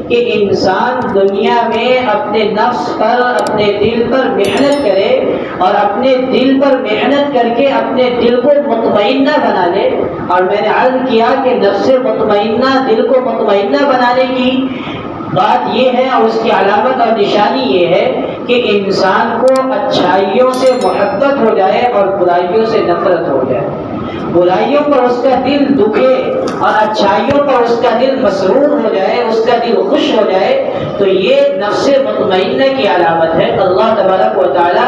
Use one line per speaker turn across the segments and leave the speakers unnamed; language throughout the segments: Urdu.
کہ انسان دنیا میں اپنے نفس پر، اپنے دل پر محنت کرے اور اپنے دل پر محنت کر کے اپنے دل کو مطمئنہ بنا لے. اور میں نے عرض کیا کہ نفس مطمئنہ، دل کو مطمئنہ بنانے کی بات یہ ہے اور اس کی علامت اور نشانی یہ ہے کہ انسان کو اچھائیوں سے محبت ہو جائے اور برائیوں سے نفرت ہو جائے. برائیوں پر اس کا دل دکھے اور اچھائیوں پر اس کا دل مسرور ہو جائے، اس کا دل خوش ہو جائے، تو یہ نفس مطمئنہ کی علامت ہے. اللہ تبارک و تعالیٰ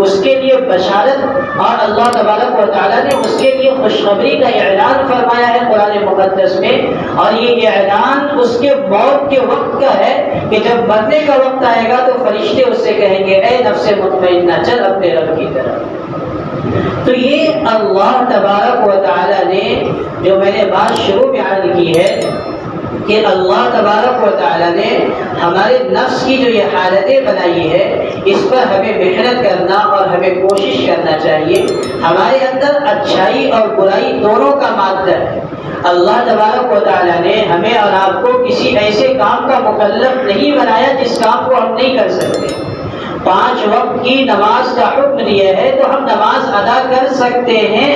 اس کے لیے بشارت اور اللہ تبارک و تعالیٰ نے اس کے لیے خوشخبری کا اعلان فرمایا ہے قرآن مقدس میں. اور یہ اعلان اس کے موت کے وقت کا ہے کہ جب مرنے کا وقت آئے گا تو فرشتے اس سے کہیں گے اے نفس مطمئنہ چل اپنے رب کی طرف. تو یہ اللہ تبارک و تعالیٰ نے جو میں نے بات شروع میں عرض کی ہے کہ اللہ تبارک و تعالیٰ نے ہمارے نفس کی جو یہ حالتیں بنائی ہے اس پر ہمیں محنت کرنا اور ہمیں کوشش کرنا چاہیے. ہمارے اندر اچھائی اور برائی دونوں کا مادہ ہے. اللہ تبارک و تعالیٰ نے ہمیں اور آپ کو کسی ایسے کام کا مکلف نہیں بنایا جس کام کو ہم نہیں کر سکتے. 5 وقت کی نماز کا حکم دیا ہے تو ہم نماز ادا کر سکتے ہیں،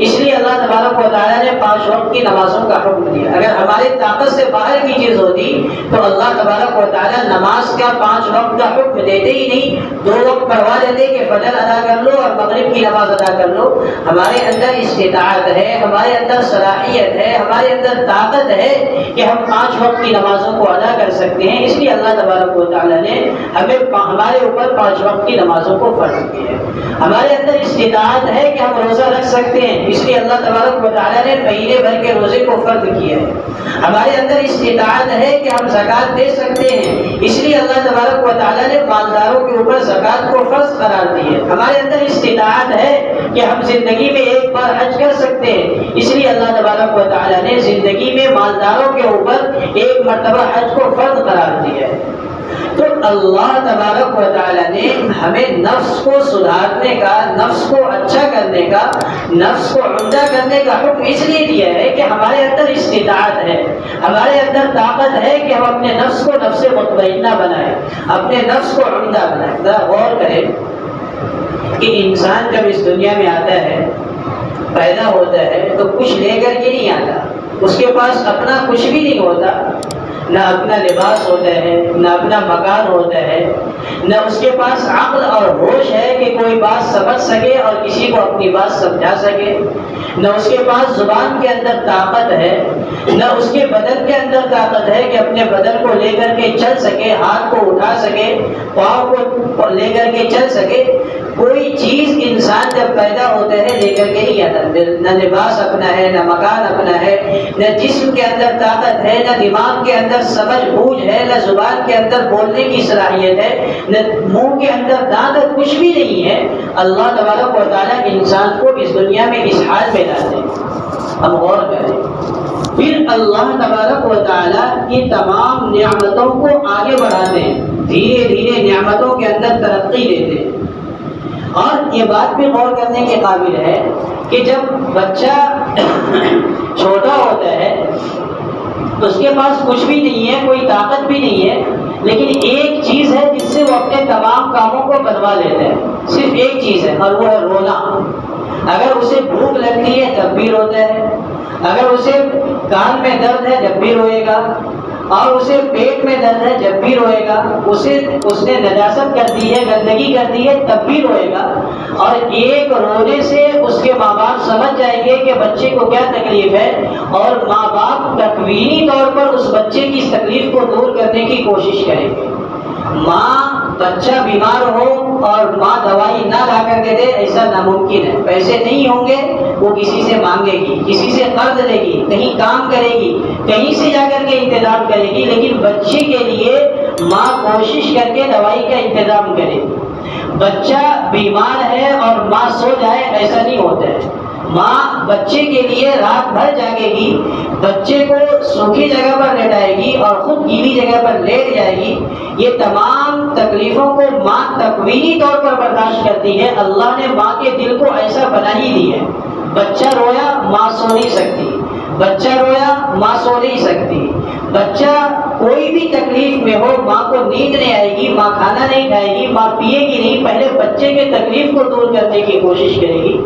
اس لیے اللہ تبارک و تعالیٰ نے 5 وقت کی نمازوں کا حکم دیا. اگر ہماری طاقت سے باہر کی چیز ہوتی تو اللہ تبارک و تعالیٰ نماز کا 5 وقت کا حکم دیتے ہی نہیں، 2 وقت پڑھوا دیتے کہ فجر ادا کر لو اور مغرب کی نماز ادا کر لو. ہمارے اندر استطاعت ہے، ہمارے اندر صلاحیت ہے، ہمارے اندر طاقت ہے کہ ہم 5 وقت کی نمازوں کو ادا کر سکتے ہیں. اس لیے اللہ تبارک و تعالیٰ نے ہمیں ہمارے اوپر 5 وقت کی نمازوں کو فرض کیا ہے. ہمارے اندر استطاعت ہے کہ ہم روزہ رکھ سکتے ہیں، اس لیے اللہ تبارک و تعالیٰ نے مہینے بھر کے روزے کو فرض کیا ہے. ہمارے اندر استطاعت ہے کہ ہم زکوٰۃ دے سکتے ہیں، اس لیے اللہ تبارک و تعالیٰ نے مالداروں کے اوپر زکوٰۃ کو فرض قرار دی ہے. ہمارے اندر استطاعت ہے کہ ہم زندگی میں ایک بار حج کر سکتے ہیں، اس لیے اللہ تبارک و تعالیٰ نے زندگی میں مالداروں کے اوپر ایک مرتبہ حج کو فرض قرار دیا ہے. تو اللہ تبارک و تعالیٰ نے ہمیں نفس کو سدھارنے کا، نفس کو اچھا کرنے کا، نفس کو عمدہ کرنے کا حکم اس لیے دیا ہے کہ ہمارے اندر استطاعت ہے، ہمارے اندر طاقت ہے کہ ہم اپنے نفس کو نفس مطمئنہ بنائیں، اپنے نفس کو عمدہ بنائیں. ذرا غور کریں کہ انسان جب اس دنیا میں آتا ہے، پیدا ہوتا ہے تو کچھ لے کر کے نہیں آتا. اس کے پاس اپنا کچھ بھی نہیں ہوتا، نہ اپنا لباس ہوتا ہے، نہ اپنا مکان ہوتا ہے، نہ اس کے پاس عقل اور ہوش ہے کہ کوئی بات سمجھ سکے اور کسی کو اپنی بات سمجھا سکے، نہ اس کے پاس زبان کے اندر طاقت ہے، نہ اس کے بدن کے اندر طاقت ہے کہ اپنے بدن کو لے کر کے چل سکے، ہاتھ کو اٹھا سکے، پاؤں کو لے کر کے چل سکے. کوئی چیز انسان جب پیدا ہوتا ہے لے کر کے نہیں آتا. نہ لباس اپنا ہے، نہ مکان اپنا ہے، نہ جسم کے اندر طاقت ہے، نہ دماغ کے اندر سمجھ بوجھ ہے، نہ زبان کے اندر بولنے کی صلاحیت ہے، نہ منہ کے اندر دانت، کچھ بھی نہیں ہے. اللہ تبارک و تعالیٰ انسان کو اس دنیا میں اس حال میں لاتے ہیں. ہم غور کریں. پھر اللہ تبارک و تعالیٰ کی تمام نعمتوں کو آگے بڑھاتے ہیں، دھیرے دھیرے نعمتوں کے اندر ترقی دیتے ہیں. اور یہ بات بھی غور کرنے کے قابل ہے کہ جب بچہ چھوٹا ہوتا ہے اس کے پاس کچھ بھی نہیں ہے، کوئی طاقت بھی نہیں ہے، لیکن ایک چیز ہے جس سے وہ اپنے تمام کاموں کو بنوا لیتا ہے. صرف ایک چیز ہے اور وہ ہے رونا. اگر اسے بھوک لگتی ہے تب بھی روتا ہے، اگر اسے کان میں درد ہے جب بھی روئے گا، اور اسے پیٹ میں درد ہے جب بھی روئے گا، اس نے نجاست کر دی ہے، گندگی کر دی ہے تب بھی روئے گا. اور ایک رونے سے اس کے ماں باپ سمجھ جائیں گے کہ بچے کو کیا تکلیف ہے، اور ماں باپ تکوینی طور پر اس بچے کی اس تکلیف کو دور کرنے کی کوشش کریں گے. ماں بچہ بیمار ہو اور ماں دوائی نہ لا کر کے دے، ایسا ناممکن ہے. پیسے نہیں ہوں گے وہ کسی سے مانگے گی، کسی سے قرض لے گی، کہیں کام کرے گی، کہیں سے جا کر کے انتظام کرے گی، لیکن بچے کے لیے ماں کوشش کر کے دوائی کا انتظام کرے گی. بچہ بیمار ہے اور ماں سو جائے، ایسا نہیں ہوتا ہے. ماں بچے کے لیے رات بھر جاگے گی، بچے کو سوکھی جگہ پر لٹائے گی اور خود گیلی جگہ پر لیٹ جائے گی. یہ تمام تکلیفوں کو ماں تکوینی طور پر برداشت کرتی ہے. اللہ نے ماں کے دل کو ایسا بنا ہی دی ہے. بچہ رویا ماں سو نہیں سکتی، بچہ رویا ماں سو نہیں سکتی، بچہ کوئی بھی تکلیف میں ہو، ماں کو نیند نہیں آئے گی، ماں کھانا نہیں کھائے گی، ماں پیے گی نہیں، پہلے بچے کے تکلیف کو دور کرنے کی کوشش کرے گی۔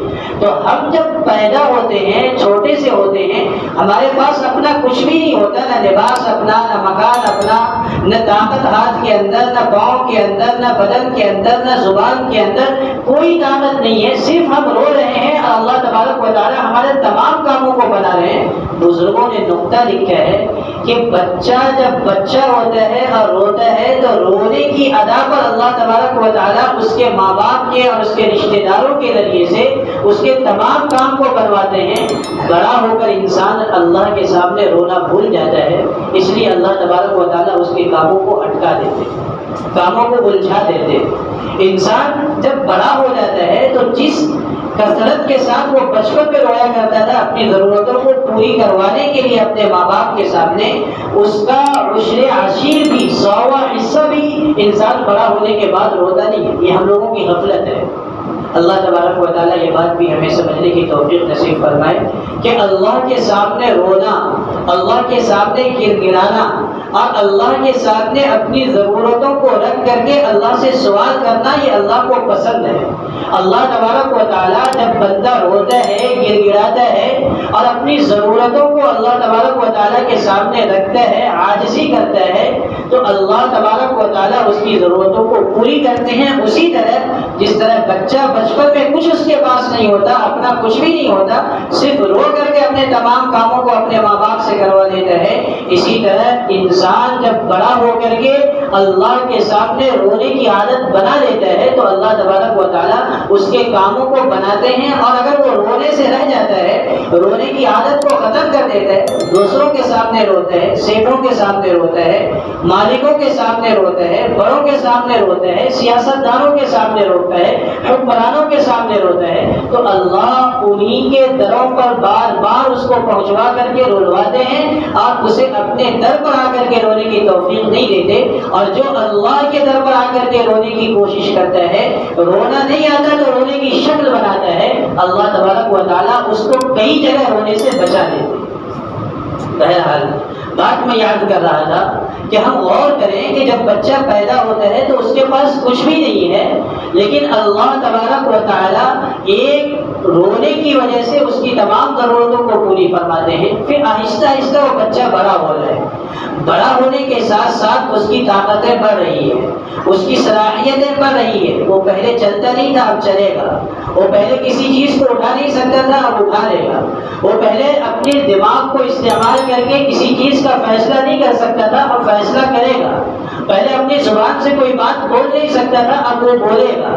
تو ہم جب پیدا ہوتے ہیں، چھوٹے سے ہوتے ہیں، ہمارے پاس اپنا کچھ بھی نہیں ہوتا، نہ لباس اپنا، نہ مکان اپنا، نہ طاقت ہاتھ کے اندر، نہ پاؤں کے اندر، نہ بدن کے اندر، نہ زبان کے اندر، کوئی طاقت نہیں ہے، صرف ہم رو رہے ہیں اور اللہ تبارک و تعالی ہمارے تمام کاموں کو بنا رہے ہیں۔ بزرگوں نے نقطہ لکھا ہے کہ بچہ جب بچہ ہوتا ہے اور روتا ہے تو رونے کی ادا پر اللہ تبارک و تعالیٰ اس کے ماں باپ کے اور اس کے رشتہ داروں کے ذریعے سے اس کے تمام کام کو بنواتے ہیں۔ بڑا ہو کر انسان اللہ کے سامنے رونا بھول جاتا ہے، اس لیے اللہ تبارک و تعالیٰ اس کے کاموں کو اٹکا دیتے، کاموں کو الجھا دیتے۔ انسان جب بڑا ہو جاتا ہے تو جس کثرت کے ساتھ وہ بچپن میں رویا کرتا تھا اپنی ضرورتوں کو پوری کروانے کے لیے اپنے ماں باپ کے سامنے، اس کا عشر عشیر بھی، 100واں حصہ بھی انسان بڑا ہونے کے بعد روتا نہیں ہے۔ یہ ہم لوگوں کی غفلت ہے۔ اللہ تبارک و تعالیٰ یہ بات بھی ہمیں سمجھنے کی توفیق نصیب فرمائے کہ اللہ کے سامنے رونا، اللہ کے سامنے گر گرانا اور اللہ کے سامنے اپنی ضرورتوں کو رکھ کر کے اللہ سے سوال کرنا، یہ اللہ کو پسند ہے۔ اللہ تبارک و تعالیٰ جب بندہ روتا ہے، گر گراتا ہے اور اپنی ضرورتوں کو اللہ تبارک و تعالیٰ کے سامنے رکھتا ہے، عاجزی کرتا ہے، تو اللہ تبارک و تعالیٰ اس کی ضرورتوں کو پوری کرتے ہیں۔ اسی طرح جس طرح بچہ بچپن میں کچھ اس کے پاس نہیں ہوتا، اپنا کچھ بھی نہیں ہوتا، صرف رو کر کے اپنے تمام کاموں کو اپنے ماں باپ سے کروا دیتا ہے، اسی طرح انسان جب بڑا ہو کر کے اللہ کے سامنے رونے کی عادت بنا لیتا ہے تو اللہ تبارک و تعالیٰ اس کے کاموں کو بناتے ہیں، اور اگر وہ رونے سے رہ جاتا ہے، رونے کی عادت کو ختم کر دیتا ہے، دوسروں کے سامنے روتا ہے، سیٹوں کے سامنے روتا ہے، مالکوں کے سامنے روتا ہے، بڑوں کے سامنے روتا ہے، سیاست دانوں کے سامنے روتا ہے، حکمرانوں کے سامنے روتا ہے، تو اللہ انہی کے دروں پر بار بار اس کو پہنچوا کر کے رلواتے ہیں اور اسے اپنے در پر آ کر کے رونے کی توفیق نہیں دیتے۔ اور جو اللہ کے در پر آ کر کے رونے کی کوشش کرتا ہے، رونا نہیں آتا تو رونے کی شکل بناتا ہے، اللہ تبارک و تعالیٰ اس کو کئی جگہ رونے سے بچا دیتے۔ بہرحال بات میں یاد کر رہا تھا کہ ہم غور کریں کہ جب بچہ پیدا ہوتا ہے تو اس کے پاس کچھ بھی نہیں ہے، لیکن اللہ تبارک و تعالیٰ ایک رونے کی وجہ سے اس کی تمام ضرورتوں کو پوری فرماتے ہیں۔ پھر آہستہ آہستہ وہ بچہ بڑا ہو رہا ہے، بڑا ہونے کے ساتھ ساتھ اس کی طاقتیں بڑھ رہی ہیں، اس کی صلاحیتیں بڑھ رہی ہیں۔ وہ پہلے چلتا نہیں تھا، اب چلے گا۔ وہ پہلے کسی چیز کو اٹھا نہیں سکتا تھا، اب اٹھا لے گا۔ وہ پہلے اپنے دماغ کو استعمال کر کے کسی چیز کا فیصلہ نہیں کر سکتا تھا، اب فیصلہ کرے گا۔ پہلے اپنی زبان سے کوئی بات بول نہیں سکتا تھا، اب وہ بولے گا۔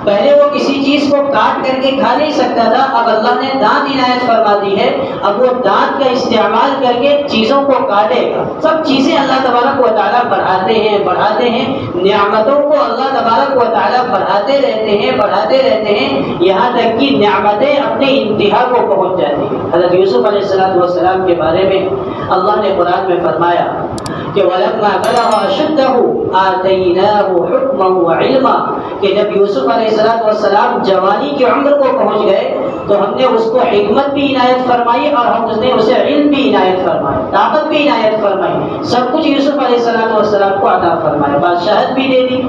پہلے وہ کسی چیز کو کاٹ کر کے کھا نہیں سکتا تھا، اب اللہ نے دانت عنایت فرما دی ہے، اب وہ دانت کا استعمال کر کے چیزوں کو کاٹے گا۔ سب چیزیں اللہ تبارک و تعالیٰ بڑھاتے ہیں، بڑھاتے ہیں، نعمتوں کو اللہ تبارک و تعالیٰ بڑھاتے رہتے ہیں، بڑھاتے رہتے ہیں، یہاں تک کہ نعمتیں اپنے انتہا کو پہنچ جاتی ہیں۔ حضرت یوسف علیہ السلام کے بارے میں اللہ نے قرآن میں فرمایا کہ وَلَمَّا بَلَغَ أَشُدَّهُ آتَيْنَاهُ حُكْمًا وَعِلْمًا، کہ جب یوسف علیہ السلام جوانی کی عمر کو پہنچ گئے تو ہم نے اس کو حکمت بھی عنایت فرمائی اور ہم نے اسے علم بھی عنایت فرمائی، طاقت بھی عنایت فرمائی، سب کچھ یوسف علیہ السلام کو عطا فرمایا، بادشاہت بھی دے دی۔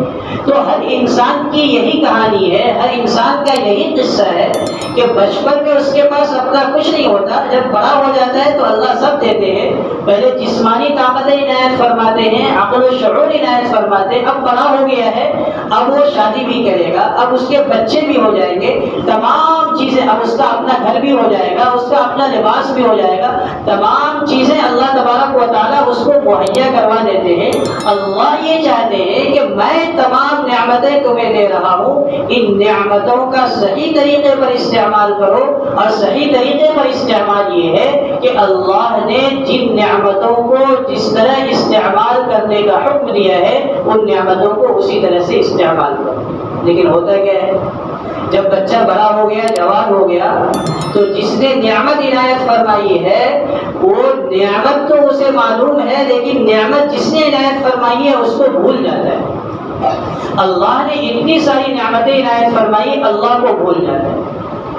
تو ہر انسان کی یہی کہانی ہے، ہر انسان کا یہی قصہ ہے کہ بچپن میں اس کے پاس اپنا کچھ نہیں ہوتا، جب بڑا ہو جاتا ہے تو اللہ سب دیتے ہیں۔ پہلے جسمانی طاقتیں عنایت فرماتے ہیں، عقل و شعور عنایت فرماتے ہیں، اب بڑا ہو گیا ہے، اب وہ شادی بھی کرے گا، اب اس کے بچے بھی ہو جائیں گے، تمام چیزیں، اب اس کا اپنا گھر بھی ہو جائے گا، اس کا اپنا لباس بھی ہو جائے گا، تمام چیزیں اللہ تبارک و تعالیٰ اس کو مہیا کروا دیتے ہیں۔ اللہ یہ چاہتے ہیں کہ میں تمام نعمتیں تمہیں دے رہا ہوں، ان نعمتوں کا صحیح طریقے پر استعمال کرو، اور صحیح طریقے پر استعمال یہ ہے کہ اللہ نے جن نعمتوں کو جس طرح استعمال کرنے کا حکم دیا ہے ان نعمتوں کو اسی طرح سے استعمال کرو۔ لیکن ہوتا کیا ہے، جب بچہ بڑا ہو گیا، جوان ہو گیا، تو جس نے نعمت عنایت فرمائی ہے وہ نعمت تو اسے معلوم ہے، لیکن نعمت جس نے عنایت فرمائی ہے اس کو بھول جاتا ہے۔ اللہ نے اتنی ساری نعمتیں عنایت فرمائی، اللہ کو بھول جاتا ہے۔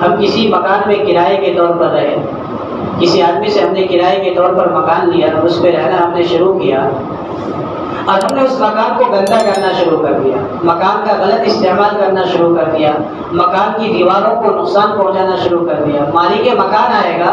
ہم کسی مکان میں کرائے کے طور پر رہے، کسی آدمی سے ہم نے کرائے کے طور پر مکان لیا، اس پہ رہنا ہم نے شروع کیا، اور ہم نے اس مکان کو گندا کرنا شروع کر دیا، مکان کا غلط استعمال کرنا شروع کر دیا، مکان کی دیواروں کو نقصان پہنچانا شروع کر دیا۔ مالک مکان آئے گا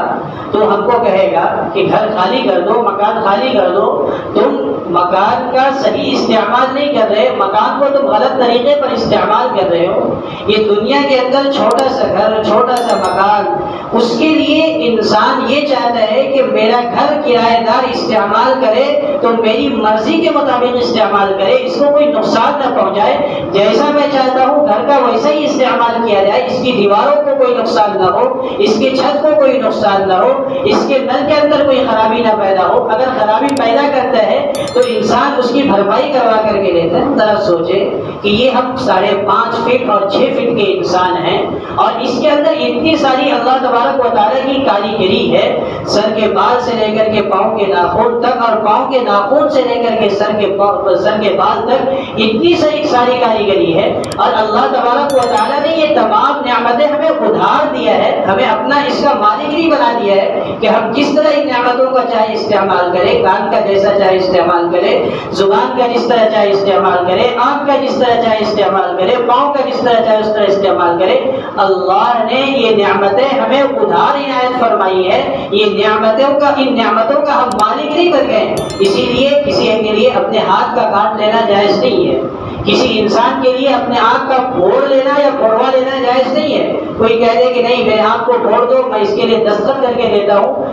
تو ہم کو کہے گا کہ گھر خالی کر دو، مکان خالی کر دو، تم مکان کا صحیح استعمال نہیں کر رہے، مکان کو تم غلط طریقے پر استعمال کر رہے ہو۔ یہ دنیا کے اندر چھوٹا سا گھر، چھوٹا سا مکان، اس کے لیے انسان یہ چاہتا ہے کہ میرا گھر کرایہ دار استعمال کرے تو میری مرضی کے مطابق استعمال کرے، اس کو کوئی نقصان نہ پہنچائے، جیسا میں چاہتا ہوں گھر کا ویسا ہی استعمال کیا جائے، اس کی دیواروں کو کوئی نقصان نہ ہو، اس کے چھت کو کوئی نقصان نہ ہو، اس کے نل کے اندر کوئی خرابی نہ پیدا ہو۔ اگر خرابی پیدا کرتا ہے تو انسان اس کی بھرپائی کروا کر کے لیتا ہے۔ ذرا سوچے کہ یہ ہم 5.5 فٹ اور 6 فٹ کے انسان ہیں، اور اس کے اندر اتنی ساری اللہ تبارک و تعالیٰ کی کاریگری ہے، سر کے بال سے لے کر کے پاؤں کے ناخن تک، اور پاؤں کے ناخن سے لے کر کے سر کے بال تک، اتنی ساری کاریگری ہے، اور اللہ تبارک و تعالیٰ نے یہ تمام نعمتیں ہمیں ادھار دیا ہے، ہمیں اپنا اس کا مالک نہیں بنا دیا ہے کہ ہم جس طرح ان نعمتوں کا چاہے استعمال کریں، کان کا جیسا چاہے استعمال کرے، زبان کا جس طرح چاہے استعمال کرے، آنکھ کا جس طرح چاہے استعمال کرے، پاؤں کا جس طرح چاہے اس طرح استعمال کرے۔ اللہ نے یہ نعمتیں ہمیں ادھار عنایت فرمائی ہے، ان نعمتوں کا ہم مالک نہیں بن گئے، اسی لیے کسی کے لیے اپنے ہاتھ کا کاٹ لینا جائز نہیں ہے، کسی انسان کے لیے اپنے آنکھ کا پھوڑ لینا یا پھوڑوا لینا جائز نہیں ہے۔ کوئی کہہ دے کہ نہیں میرے آنکھ کو پھوڑ دو، میں اس کے لیے دستخط کر کے دیتا ہوں،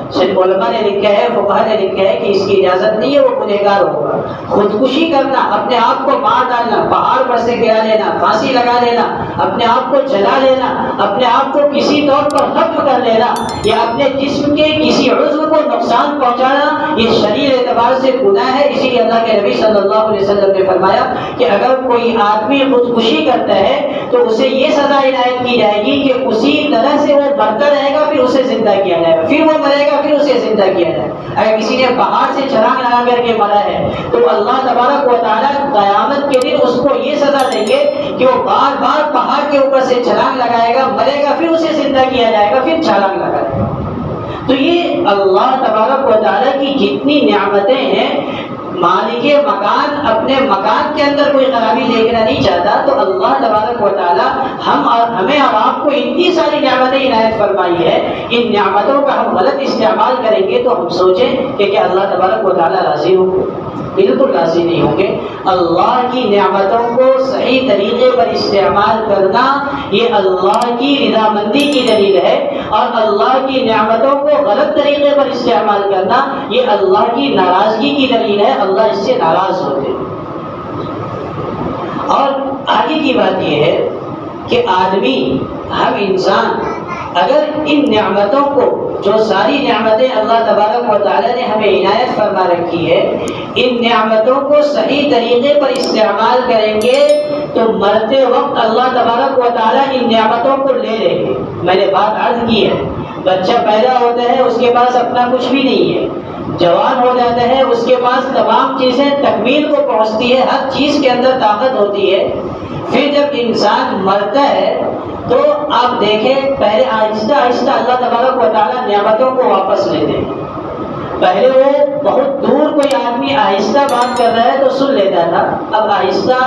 علماء نے لکھا ہے، فقہاء نے لکھا ہے کہ اس کی اجازت نہیں ہے، وہ گنہگار ہوگا۔ خودکشی کرنا، اپنے آپ کو مار ڈالنا، پہاڑ پر سے گرا لینا، پھانسی لگا لینا، اپنے آپ کو جلا لینا، اپنے آپ کو کسی طور پر ختم کر لینا، یا اپنے جسم کے کسی عضو کو نقصان پہنچانا، یہ شرعی اعتبار سے گناہ ہے۔ اسی لیے اللہ کے نبی صلی اللہ علیہ وسلم نے فرمایا کہ اگر کوئی آدمی خودکشی کرتا ہے تو اسے یہ سزا عنایت کی جائے گی کہ اسی طرح سے وہ مرتا رہے گا، پھر اسے زندہ کیا جائے گا، پھر وہ مرے گا، پھر اسے زندہ کیا جائے گا۔ اگر کسی نے پہاڑ سے چھلانگ لگا کر کے مرا ہے تو اللہ تبارک و تعالیٰ قیامت کے دن اس کو یہ سزا دیں گے کہ وہ بار بار پہاڑ کے اوپر سے چھلانگ لگائے گا، مرے گا، پھر اسے زندہ کیا جائے گا، پھر چھلانگ لگائے گا۔ تو یہ اللہ تبارک و تعالیٰ کی جتنی نعمتیں ہیں، مالک مکان اپنے مکان کے اندر کوئی خرابی دیکھنا نہیں چاہتا، تو اللہ تبارک و تعالیٰ ہمیں اور آپ کو اتنی ساری نعمتیں عنایت فرمائی ہے، ان نعمتوں کا ہم غلط استعمال کریں گے تو ہم سوچیں کہ کیا اللہ تبارک و تعالیٰ راضی ہوں گے؟ بالکل راضی نہیں ہوں گے۔ اللہ کی نعمتوں کو صحیح طریقے پر استعمال کرنا یہ اللہ کی رضامندی کی دلیل ہے، اور اللہ کی نعمتوں کو غلط طریقے پر استعمال کرنا یہ اللہ کی ناراضگی کی دلیل ہے، اللہ اس سے ناراض ہوتے ہیں۔ اور آگے کی بات یہ ہے کہ آدمی، ہم انسان اگر ان نعمتوں کو، جو ساری نعمتیں اللہ تبارک و تعالیٰ نے ہمیں عنایت فرما رکھی ہے، ان نعمتوں کو صحیح طریقے پر استعمال کریں گے تو مرتے وقت اللہ تبارک و تعالیٰ ان نعمتوں کو لے لیں گے۔ میں نے بات عرض کی ہے، بچہ پیدا ہوتا ہے اس کے پاس اپنا کچھ بھی نہیں ہے، جوان ہو جاتا ہے اس کے پاس تمام چیزیں تکمیل کو پہنچتی ہے، ہر چیز کے اندر طاقت ہوتی ہے، پھر جب انسان مرتا ہے تو آپ دیکھیں پہلے آہستہ آہستہ اللہ تبارک و تعالیٰ نعمتوں کو واپس لیتے ہیں۔ پہلے وہ بہت دور کوئی آدمی آہستہ بات کر رہا ہے تو سن لیتا تھا، اب آہستہ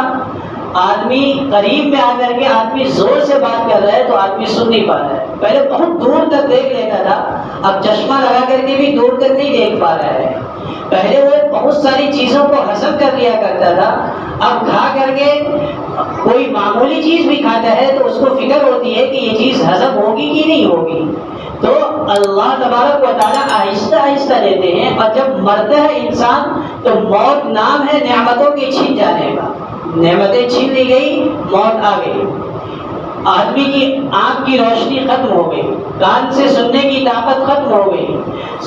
آدمی قریب میں آ کر کے آدمی زور سے بات کر رہا ہے تو آدمی سن نہیں پا رہا ہے۔ پہلے بہت دور تک دیکھ لیتا تھا، اب چشمہ لگا کر کے بھی دور تک نہیں دیکھ پا رہا ہے۔ پہلے وہ بہت ساری چیزوں کو ہضم کر لیا کرتا تھا، اب کھا کر کے کوئی معمولی چیز بھی کھاتا ہے تو اس کو فکر ہوتی ہے کہ یہ چیز ہضم ہوگی کہ نہیں ہوگی۔ تو اللہ تبارک و تعالیٰ آہستہ آہستہ لیتے ہیں، اور جب مرتا ہے انسان تو موت نام ہے نعمتوں کے چھن جانے کا، نعمتیں چھین لی گئی، موت آ گئی۔ آدمی کی آنکھ کی روشنی ختم ہو گئی، کان سے سننے کی طاقت ختم ہو گئی،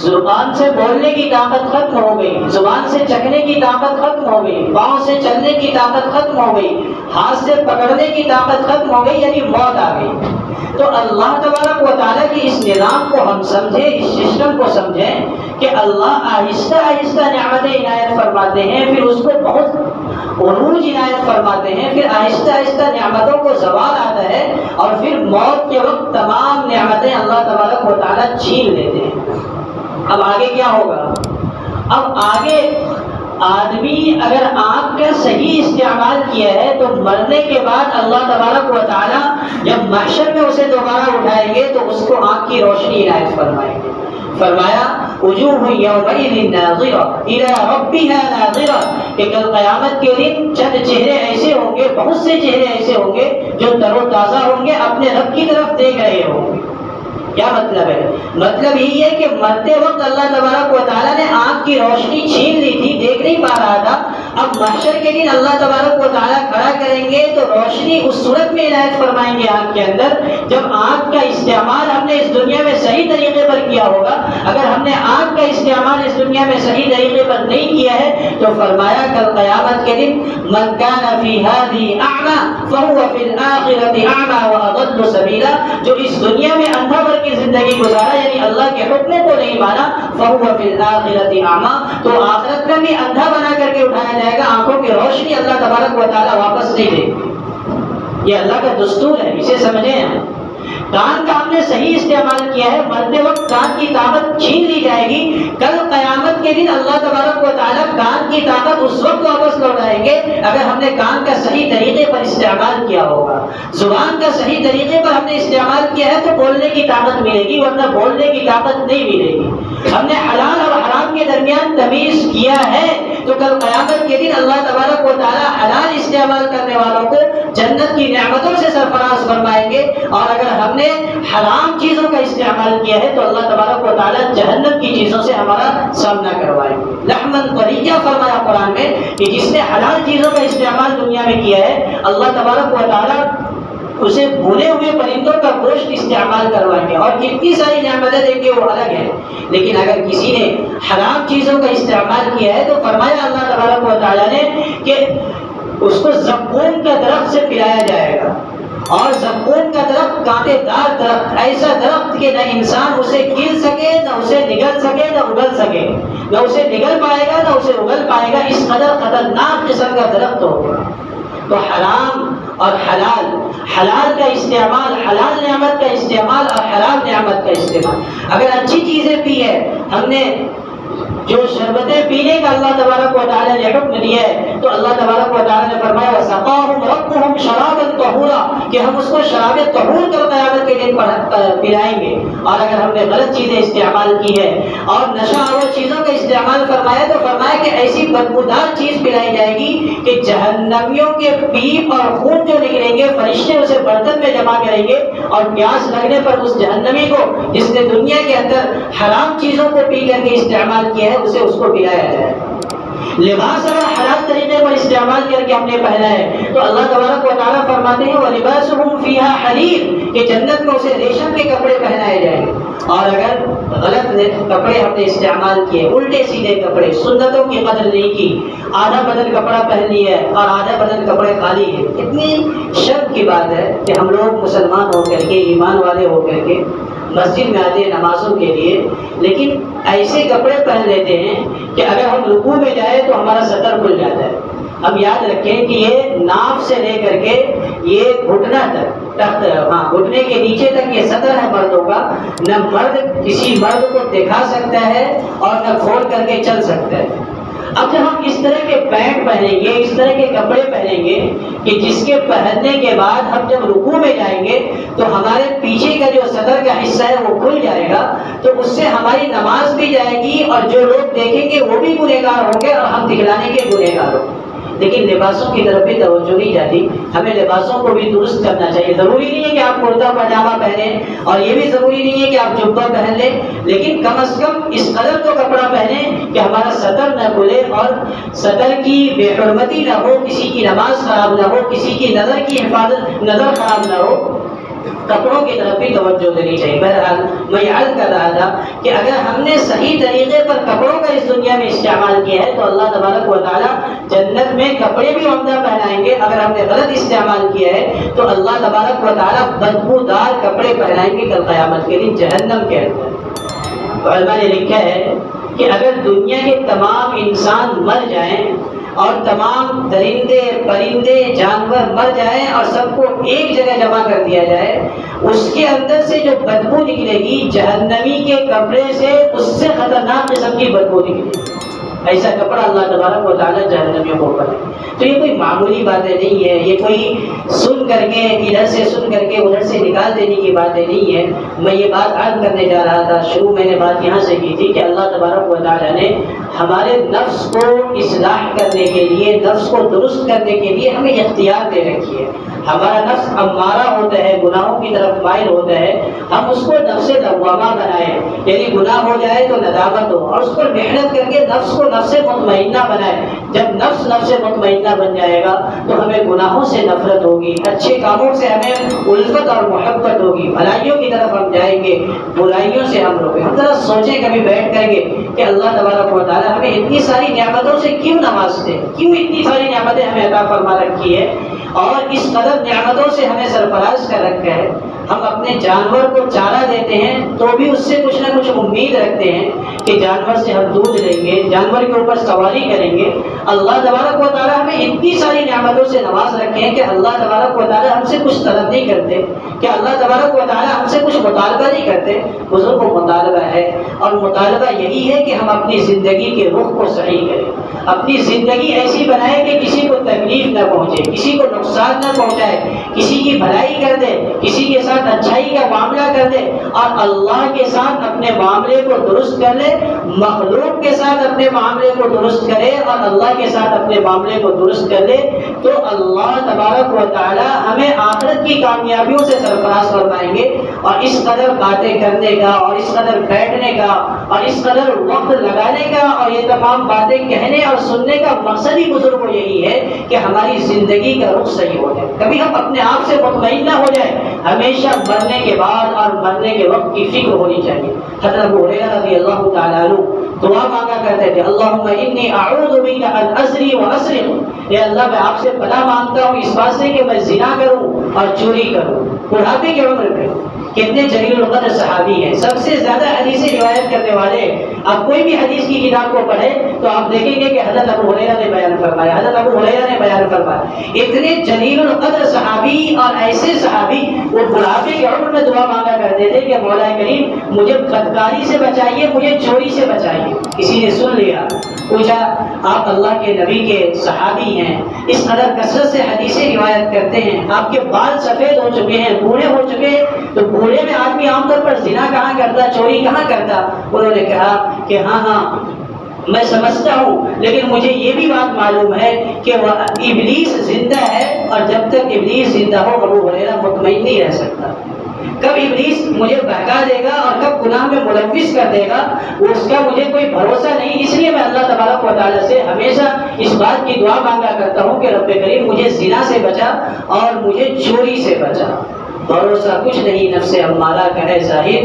زبان سے بولنے کی طاقت ختم ہو گئی، زبان سے چکھنے کی طاقت ختم ہو گئی، پاؤں سے چلنے کی طاقت ختم ہو گئی، ہاتھ سے پکڑنے کی طاقت ختم ہو گئی، یعنی موت آ گئی۔ تو اللہ تبارک و تعالیٰ کی اس نظام کو ہم سمجھیں، اس سسٹم کو سمجھیں کہ اللہ آہستہ آہستہ نعمتیں عنایت فرماتے ہیں، پھر اس کو بہت عروج عنایت فرماتے ہیں، پھر آہستہ آہستہ نعمتوں کو زوال آتا ہے، اور پھر موت کے وقت تمام نعمتیں اللہ تبارک و تعالیٰ چھین لیتے ہیں۔ اب آگے کیا ہوگا؟ اب آگے آدمی اگر آنکھ کا صحیح استعمال کیا ہے تو مرنے کے بعد اللہ تبارک و تعالیٰ جب محشر میں اسے دوبارہ اٹھائیں گے تو اس کو آنکھ کی روشنی عنایت فرمائیں گے. فرمایا وجوہ یومئذ ناظرہ الی ربها ناظرہ کہ کل قیامت کے دن چند چہرے ایسے ہوں گے، بہت سے چہرے ایسے ہوں گے جو تر و تازہ ہوں گے، اپنے رب کی طرف دیکھ رہے ہوں گے. کیا مطلب ہے؟ مطلب یہی ہے کہ مرتے وقت اللہ تبارک و تعالیٰ نے آنکھ کی روشنی چھین لی تھی، دیکھ نہیں پا رہا تھا. اب محشر کے دن اللہ تبارک و تعالیٰ کھڑا کریں گے تو روشنی اس صورت میں عنایت فرمائیں گے آنکھ کے اندر جب آنکھ کا استعمال ہم نے اس دنیا میں صحیح طریقے پر کیا ہوگا. اگر ہم نے آنکھ کا استعمال اس دنیا میں صحیح طریقے پر نہیں کیا ہے تو فرمایا کل قیامت کے دن من کان فی هذه اعمی فهو فی الاخرۃ اعمی واضل سبیلا، جو اس دنیا میں اندھا بن کی زندگی گزارا یعنی اللہ کے حکموں کو نہیں مانا، فهو فی الاخرۃ اعمی، تو آخرت میں بھی اندھا بنا کر کے اٹھایا جائے گا. آنکھوں کی روشنی اللہ تبارک و تعالیٰ واپس نہیں دے گی. یہ اللہ کا دستور ہے، اسے سمجھیں. کان کا ہم نے صحیح استعمال کیا ہے، مرتے وقت کان کی طاقت چھین لی جائے گی. کل قیامت کے دن اللہ تبارک و تعالیٰ کان کی طاقت اس وقت واپس لوٹائیں گے اگر ہم نے کان کا صحیح طریقے پر استعمال کیا ہوگا. زبان کا صحیح طریقے پر ہم نے استعمال کیا ہے تو بولنے کی طاقت ملے گی، ورنہ بولنے کی طاقت نہیں ملے گی. ہم نے حلال اور حرام کے درمیان تمیز کیا ہے تو کل قیامت کے دن اللہ تبارک و تعالیٰ حلال استعمال کرنے والوں کو جنت کی نعمتوں سے سرفراز فرمائیں گے، اور اگر ہم نے حرام چیزوں کا استعمال کیا ہے تو اللہ تبارک و تعالیٰ جہنم کی چیزوں سے ہمارا سامنا کروائیں گے. لحمن طریقہ فرمایا قرآن میں کہ جس نے حلال چیزوں کا استعمال دنیا میں کیا ہے اللہ تبارک و تعالیٰ اسے بھنے ہوئے پرندوں کا گوشت استعمال کروائیں گے اور کتنی ساری نعمتیں دیں گے وہ الگ ہے. لیکن اگر کسی نے حرام چیزوں کا استعمال کیا ہے تو فرمایا اللہ تبارک و تعالیٰ نے کہ اس کو زقوم کا درخت سے پلایا جائے گا. اور زقوم کا درخت کانٹے دار درخت، ایسا درخت کہ نہ انسان اسے گر سکے، نہ اسے نگل سکے، نہ اگل سکے، نہ اسے نگل پائے گا نہ اسے اگل پائے گا. اس قدر خطرناک قسم کا درخت ہوگا. تو حرام اور حلال، حلال کا استعمال، حلال نعمت کا استعمال اور حلال نعمت کا استعمال. اگر اچھی چیزیں پی ہے، ہم نے جو شربتیں پینے کا اللہ تبارک و تعالیٰ نے حکم دیا ہے تو اللہ تبارک و تعالیٰ نے فرمایا وَسَقَاهُمْ رَبُّهُمْ شَرَابًا طَهُورًا کہ ہم اس کو شراب طہور کر قیامت کے دن پلائیں گے. اور اگر ہم نے غلط چیزیں استعمال کی ہے اور نشہ آور چیزوں کا استعمال فرمایا تو فرمایا کہ ایسی بدبودار چیز پلائی جائے گی کہ جہنمیوں کے پیپ اور خون جو نکلیں گے فرشتے اسے برتن میں جمع کریں گے اور پیاس لگنے پر اس جہنمی کو جس نے دنیا کے اندر حرام چیزوں کو پی کر کے استعمال کیا ہے اسے اس کو پلایا جائے. لباس اگر حلال طریقے پر استعمال کر کے ہم نے پہنا ہے تو اللہ تبارک و تعالیٰ فرماتے ہیں وَلِبَاسُهُمْ فِيهَا حَرِيرٌ کہ جنت میں اسے ریشم کے کپڑے پہنائے جائیں گے. اور اگر غلط کپڑے ہم نے استعمال کیے، الٹے سیدھے کپڑے، سنتوں کی قدر نہیں کی، آدھا بدن کپڑا پہن لیا ہے اور آدھا بدن کپڑے خالی ہے، اتنی شرم کی بات ہے کہ ہم لوگ مسلمان ہو کر کے، ایمان والے ہو کر کے مسجد میں آتے ہیں نمازوں کے لیے، لیکن ایسے کپڑے پہن لیتے ہیں کہ اگر ہم رکوع میں جائیں تو ہمارا سطر کھل جاتا ہے. اب یاد رکھیں کہ یہ ناف سے لے کر کے یہ گھٹنا تک، گھٹنے کے نیچے تک یہ سطر ہے مردوں کا. نہ مرد کسی مرد کو دکھا سکتا ہے اور نہ کھول کر کے چل سکتا ہے. اب جب ہم اس طرح کے پینٹ پہنیں گے، اس طرح کے کپڑے پہنیں گے کہ جس کے پہننے کے بعد ہم جب رکوع میں جائیں گے تو ہمارے پیچھے کا جو صدر کا حصہ ہے وہ کھل جائے گا، تو اس سے ہماری نماز بھی جائے گی اور جو لوگ دیکھیں گے وہ بھی گنہگار ہوں گے اور ہم دکھلانے کے گنہگار ہوں گے. لیکن لباسوں کی طرف بھی توجہ نہیں جاتی. ہمیں لباسوں کو بھی درست کرنا چاہیے. ضروری نہیں ہے کہ آپ کرتا پاجامہ پہنیں اور یہ بھی ضروری نہیں ہے کہ آپ جبہ پہن لیں، لیکن کم از کم اس قدر تو کپڑا پہنیں کہ ہمارا سطر نہ کھلے اور سطر کی بے حرمتی نہ ہو، کسی کی نماز خراب نہ ہو، کسی کی نظر کی حفاظت، نظر خراب نہ ہو. کپڑوں کی طرف بھی توجہ دینی چاہیے. بہرحال میں یہ عرض کر رہا تھا کہ اگر ہم نے صحیح طریقے پر کپڑوں کا اس دنیا میں استعمال کیا ہے تو اللہ تبارک و تعالیٰ جنت میں کپڑے بھی عمدہ پہنائیں گے. اگر ہم نے غلط استعمال کیا ہے تو اللہ تبارک و تعالیٰ بدبودار کپڑے پہنائیں گے کل قیامت کے دن جہنم کے اندر. علماء نے لکھا ہے کہ اگر دنیا کے تمام انسان مر جائیں اور تمام درندے پرندے جانور مر جائیں اور سب کو ایک جگہ جمع کر دیا جائے، اس کے اندر سے جو بدبو نکلے گی جہنمی کے کپڑے سے، اس سے خطرناک قسم کی بدبو نکلے گی. ایسا کپڑا اللہ تبارک و تعالیٰ جہنمیوں کو اوپر ہے۔ تو یہ کوئی معمولی باتیں نہیں ہے، یہ کوئی سن کر کے ادھر سے سن کر کے ادھر سے نکال دینے کی باتیں نہیں ہے۔ میں یہ بات عرض کرنے جا رہا تھا، شروع میں نے بات یہاں سے کی تھی کہ اللہ تبارک و تعالیٰ نے ہمارے نفس کو اصلاح کرنے کے لیے، نفس کو درست کرنے کے لیے ہمیں اختیار دے رکھی ہے۔ ہمارا نفس امارہ ہوتا ہے، گناہوں کی طرف مائل ہوتا ہے، ہم اس کو نفس لوامہ بنائیں، یعنی گناہ ہو جائے تو ندامت ہو، اور اس پر محنت کر کے نفس کو نفس مطمئنہ بنائے۔ جب نفس مطمئنہ بن جائے گا تو ہمیں گناہوں سے نفرت ہوگی، اچھے کاموں سے ہمیں الفت اور محبت ہوگی، بھلائیوں کی طرف ہم جائیں گے، برائیوں سے ہم روکیں۔ ہم ذرا سوچیں کبھی بیٹھ کر کے کہ اللہ تبارک و تعالیٰ ہمیں اتنی ساری نعمتوں سے کیوں نوازتے، کیوں اتنی ساری نعمتیں ہمیں عطا فرما رکھی ہے، اور اس قدر نعمتوں سے ہمیں سرفراز کر رکھا ہے۔ ہم اپنے جانور کو چارہ دیتے ہیں تو بھی اس سے کچھ نہ کچھ امید رکھتے ہیں کہ جانور سے ہم دودھ لیں گے، جانور کے اوپر سواری کریں گے۔ اللہ تبارک و تعالیٰ ہمیں اتنی ساری نعمتوں سے نواز رکھے ہیں کہ اللہ تبارک و تعالیٰ ہم سے کچھ طلب نہیں کرتے، کہ اللہ تبارک و تعالیٰ ہم سے کچھ مطالبہ نہیں کرتے۔ بزرگ کو مطالبہ ہے، اور مطالبہ یہی ہے کہ ہم اپنی زندگی کے رخ کو صحیح کریں، اپنی زندگی ایسی بنائیں کہ کسی کو تکلیف نہ پہنچے، کسی کو نقصان نہ پہنچائے، کسی کی بھلائی کر دے، کسی کے ساتھ اچھائی کا معاملہ کر دے، اور اللہ کے ساتھ اپنے معاملے کو درست کر لے، مخلوق کے ساتھ اپنے معاملے کو درست کرے اور اللہ کے ساتھ اپنے معاملے کو درست کر لے، تو اللہ تبارک و تعالی ہمیں آخرت کی کامیابیوں سے سرفراز فرمائیں گے۔ اور اس قدر باتیں کرنے کا، اور اس قدر بیٹھنے کا، اور اس قدر وقت لگانے کا، اور یہ تمام باتیں کہنے اور سننے کا مقصد ہی بزرگوں یہی ہے کہ ہماری زندگی کا رخ صحیح ہو جائے، کبھی ہم اپنے آپ سے مطمئن نہ ہو جائے، ہمیشہ مرنے کے بعد اور مرنے کے وقت کی فکر ہونی چاہیے۔ حضرت ابو ہریرہ رضی اللہ تعالیٰ عنہ دعا مانگا کرتے تھے، اللہم انی اعوذ بک ان ازنی واسرق، اے اللہ میں آپ سے پناہ مانگتا ہوں اس بات سے کہ میں زنا کروں اور چوری کروں۔ بڑھاپے کی عمر میں کتنے جلیل القدر صحابی ہیں، سب سے زیادہ حدیثیں روایت کرنے والے۔ آپ کوئی بھی حدیث کی کتاب کو پڑھیں تو آپ دیکھیں گے کہ حضرت ابو ہریرہ نے بیان فرمایا، حضرت ابو ہریرہ نے بیان فرمایا۔ اتنے جلیل القدر صحابی اور ایسے صحابی وہ بڑھاپے کی عمر میں دعا مانگا کرتے تھے کہ مولا کریم مجھے بدکاری سے بچائیے، مجھے چوری سے بچائیے۔ کسی نے سن لیا، پوچھا آپ اللہ کے نبی کے صحابی ہیں، اس قدر کثرت سے حدیثیں روایت کرتے ہیں، آپ کے بال سفید ہو چکے ہیں، بوڑھے ہو چکے ہیں، تو بوڑھے میں آدمی عام طور پر زنا کہاں کرتا، چوری کہاں کرتا؟ انہوں نے کہا کہ ہاں میں سمجھتا ہوں، لیکن مجھے یہ بھی بات معلوم ہے کہ وہ ابلیس زندہ ہے، اور جب تک ابلیس زندہ ہو ابو ہریرہ مطمئن نہیں رہ سکتا۔ کب ابلیس مجھے بہکا دے گا اور کب گناہ میں ملوث کر دے گا، اس کا مجھے کوئی بھروسہ نہیں۔ اس لیے میں اللہ تبارک و تعالیٰ سے ہمیشہ اس بات کی دعا مانگا کرتا ہوں کہ رب کریم مجھے زنا سے بچا اور مجھے چوری سے بچا۔ بھروسہ کچھ نہیں، نفس امارہ کا ہے ظاہر،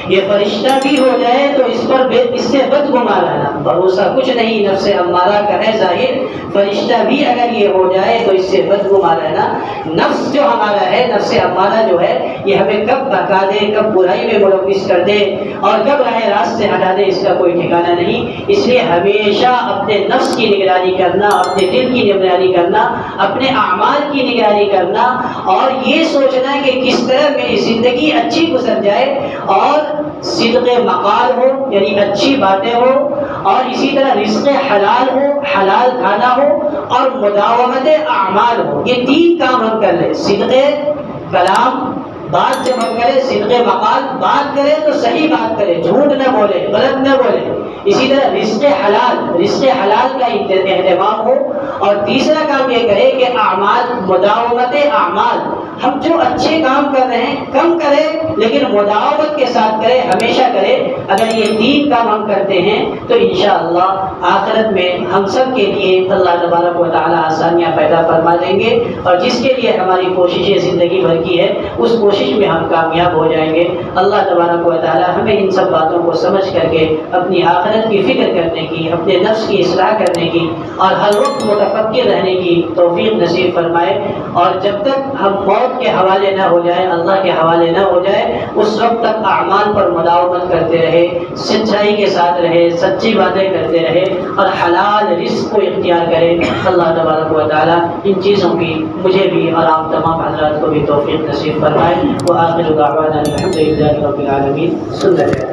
یہ فرشتہ بھی ہو جائے تو اس سے بدگمان رہنا۔ بھروسہ کچھ نہیں، نفس امارہ کا ہے ظاہر، فرشتہ بھی اگر یہ ہو جائے تو اس سے بدگمان رہنا۔ نفس جو ہمارا ہے، نفس امارہ جو ہے، یہ ہمیں کب بہکا دے، کب برائی میں ملوث کر دے اور کب راہ راست سے ہٹا دے، اس کا کوئی ٹھکانہ نہیں۔ اس لیے ہمیشہ اپنے نفس کی نگرانی کرنا، اپنے دل کی نگرانی کرنا، اپنے اعمال کی نگرانی کرنا، اور یہ سوچنا کہ کس طرح میری زندگی اچھی گزر جائے، اور صدق مقال ہو یعنی اچھی باتیں ہو، اور اسی طرح رزق حلال ہو، حلال کھانا ہو، اور مداومت اعمال ہو۔ یہ تین کام ہم کر لیں، صدق کلام، بات جب ہم کریں، صدق مقال، بات کریں تو صحیح بات کریں، جھوٹ نہ بولے، غلط نہ بولے۔ اسی طرح رزق حلال کا اہتمام ہو، اور تیسرا کام یہ کرے کہ اعمال، مداومت اعمال، ہم جو اچھے کام کر رہے ہیں کم کریں لیکن مداومت کے ساتھ کریں، ہمیشہ کریں۔ اگر یہ تین کام ہم کرتے ہیں تو انشاءاللہ آخرت میں ہم سب کے لیے اللہ تبارک و تعالی آسانیاں پیدا فرما دیں گے، اور جس کے لیے ہماری کوششیں زندگی بھر کی ہے اس کوشش میں ہم کامیاب ہو جائیں گے۔ اللہ تبارک و تعالی ہمیں ان سب باتوں کو سمجھ کر کے اپنی آخرت کی فکر کرنے کی، اپنے نفس کی اصلاح کرنے کی، اور ہر وقت متفکر رہنے کی توفیق نصیب فرمائے۔ اور جب تک ہم موت کے حوالے نہ ہو جائے، اللہ کے حوالے نہ ہو جائے، اس وقت تک اعمال پر مداومت کرتے رہے، سچائی کے ساتھ رہے، سچی باتیں کرتے رہے، اور حلال رزق کو اختیار کرے۔ اللہ تبارک و تعالی ان چیزوں کی مجھے بھی اور آپ تمام حضرات کو بھی توفیق نصیب فرمائے۔ وآخر دعوانا الحمد للہ رب العالمین۔